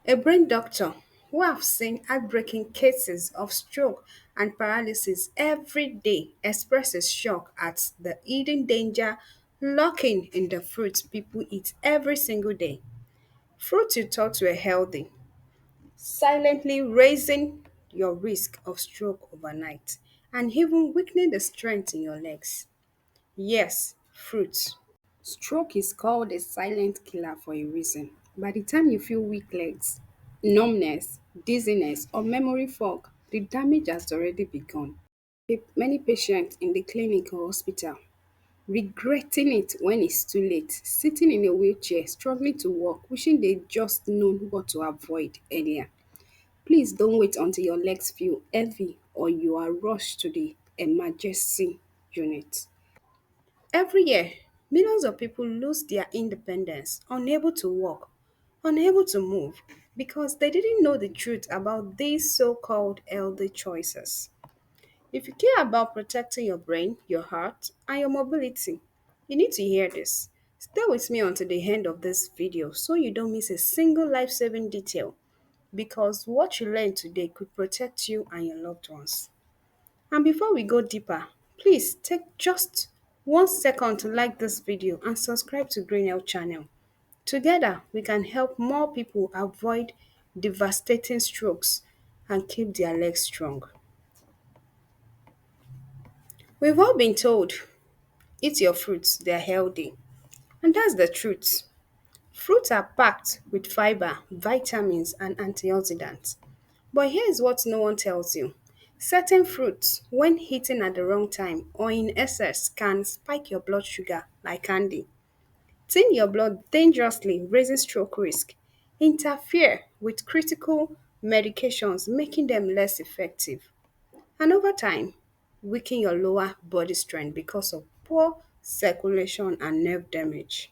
A brain doctor who have seen heartbreaking cases of stroke and paralysis every day expresses shock at the hidden danger lurking in the fruits people eat every single day. Fruits you thought were healthy, silently raising your risk of stroke overnight and even weakening the strength in your legs. Yes, fruits. Stroke is called a silent killer for a reason. By the time you feel weak legs, numbness, dizziness, or memory fog, the damage has already begun. Many patients in the clinic or hospital regretting it when it's too late, sitting in a wheelchair, struggling to walk, wishing they'd just known what to avoid earlier. Please don't wait until your legs feel heavy or you are rushed to the emergency unit. Every year, millions of people lose their independence, unable to walk, unable to move, because they didn't know the truth about these so called healthy choices. If you care about protecting your brain, your heart, and your mobility, you need to hear this. Stay with me until the end of this video so you don't miss a single life saving detail, because what you learn today could protect you and your loved ones. And before we go deeper, please take just 1 second to like this video and subscribe to Green Health channel. Together, we can help more people avoid devastating strokes and keep their legs strong. We've all been told, eat your fruits, they're healthy. And that's the truth. Fruits are packed with fiber, vitamins, and antioxidants. But here's what no one tells you. Certain fruits, when eaten at the wrong time or in excess, can spike your blood sugar like candy, thin your blood dangerously, raising stroke risk, interfere with critical medications, making them less effective, and over time, weaken your lower body strength because of poor circulation and nerve damage.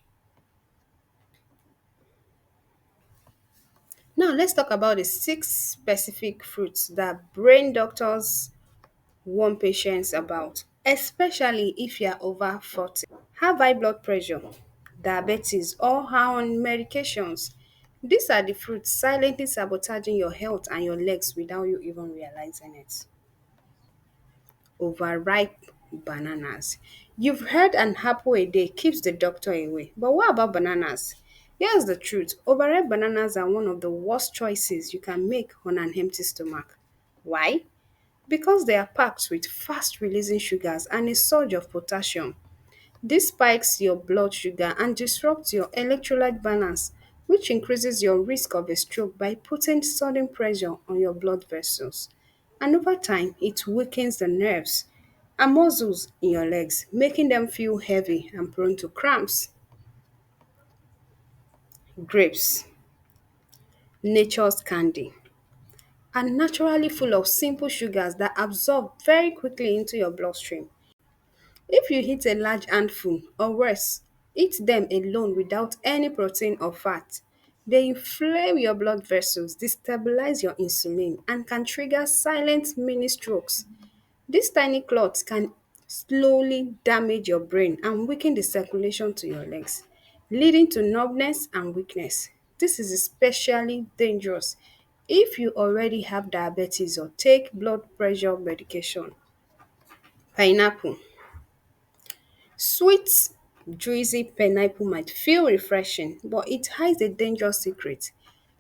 Now, let's talk about the 6 specific fruits that brain doctors warn patients about, especially if you are over 40. Have high blood pressure, diabetes, or are on medications. These are the fruits silently sabotaging your health and your legs without you even realizing it. Overripe bananas. You've heard an apple a day keeps the doctor away, but what about bananas? Here's the truth, overripe bananas are one of the worst choices you can make on an empty stomach. Why? Because they are packed with fast releasing sugars and a surge of potassium. This spikes your blood sugar and disrupts your electrolyte balance, which increases your risk of a stroke by putting sudden pressure on your blood vessels. And over time, it weakens the nerves and muscles in your legs, making them feel heavy and prone to cramps. Grapes, nature's candy, are naturally full of simple sugars that absorb very quickly into your bloodstream. If you eat a large handful, or worse, eat them alone without any protein or fat, they inflame your blood vessels, destabilize your insulin, and can trigger silent mini strokes. These tiny clots can slowly damage your brain and weaken the circulation to your legs, leading to numbness and weakness. This is especially dangerous if you already have diabetes or take blood pressure medication. Pineapple. Sweet, juicy pineapple might feel refreshing, but it hides a dangerous secret.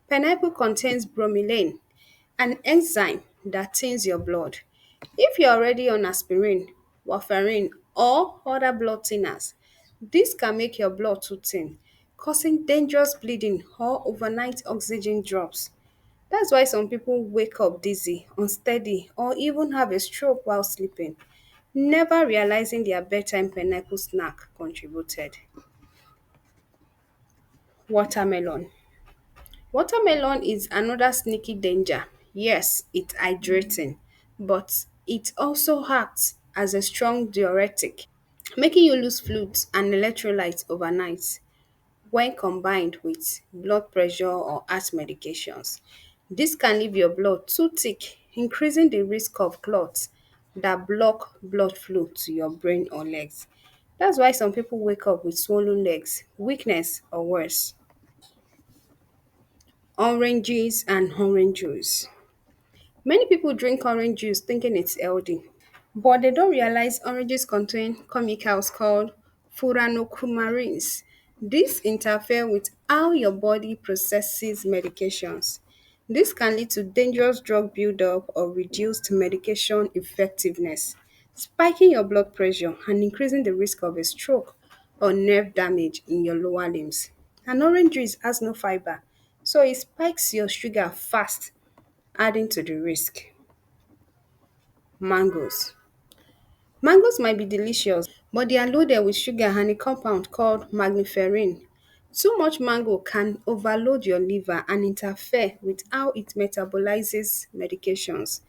Pineapple contains bromelain, an enzyme that thins your blood. If you're already on aspirin, warfarin, or other blood thinners, this can make your blood too thin, causing dangerous bleeding or overnight oxygen drops. That's why some people wake up dizzy, unsteady, or even have a stroke while sleeping, never realizing their bedtime pineapple snack contributed. Watermelon. Watermelon is another sneaky danger. Yes, it's hydrating, but it also acts as a strong diuretic, making you lose fluids and electrolytes overnight when combined with blood pressure or heart medications. This can leave your blood too thick, increasing the risk of clots that block blood flow to your brain or legs. That's why some people wake up with swollen legs, weakness, or worse. Oranges and orange juice. Many people drink orange juice thinking it's healthy, but they don't realize oranges contain chemicals called furanocoumarins. These interfere with how your body processes medications. This can lead to dangerous drug buildup or reduced medication effectiveness, spiking your blood pressure and increasing the risk of a stroke or nerve damage in your lower limbs. And orange juice has no fiber, so it spikes your sugar fast, adding to the risk. Mangoes. Mangoes might be delicious, but they are loaded with sugar and a compound called magniferin. Too much mango can overload your liver and interfere with how it metabolizes medications.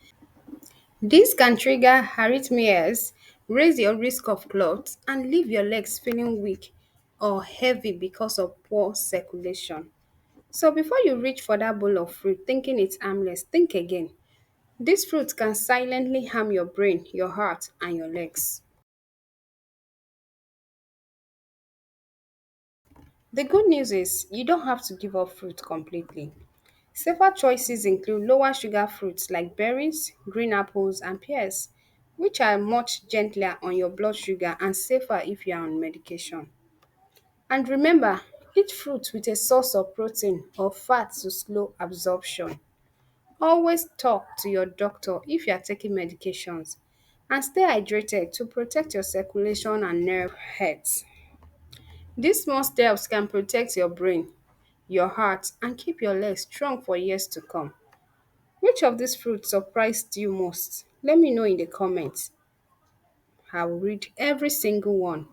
This can trigger arrhythmias, raise your risk of clots, and leave your legs feeling weak or heavy because of poor circulation. So before you reach for that bowl of fruit thinking it's harmless, think again. This fruit can silently harm your brain, your heart, and your legs. The good news is you don't have to give up fruit completely. Safer choices include lower sugar fruits like berries, green apples, and pears, which are much gentler on your blood sugar and safer if you are on medication. And remember, eat fruit with a source of protein or fat to slow absorption. Always talk to your doctor if you are taking medications and stay hydrated to protect your circulation and nerve health. These small steps can protect your brain, your heart, and keep your legs strong for years to come. Which of these fruits surprised you most? Let me know in the comments. I will read every single one.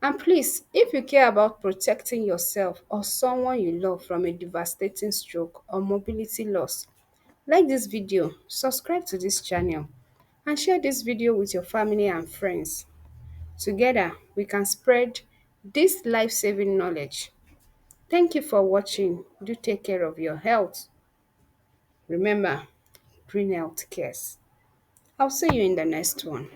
And please, if you care about protecting yourself or someone you love from a devastating stroke or mobility loss, like this video, subscribe to this channel, and share this video with your family and friends. Together, we can spread this life-saving knowledge. Thank you for watching. Do take care of your health. Remember, green health cares. I'll see you in the next one.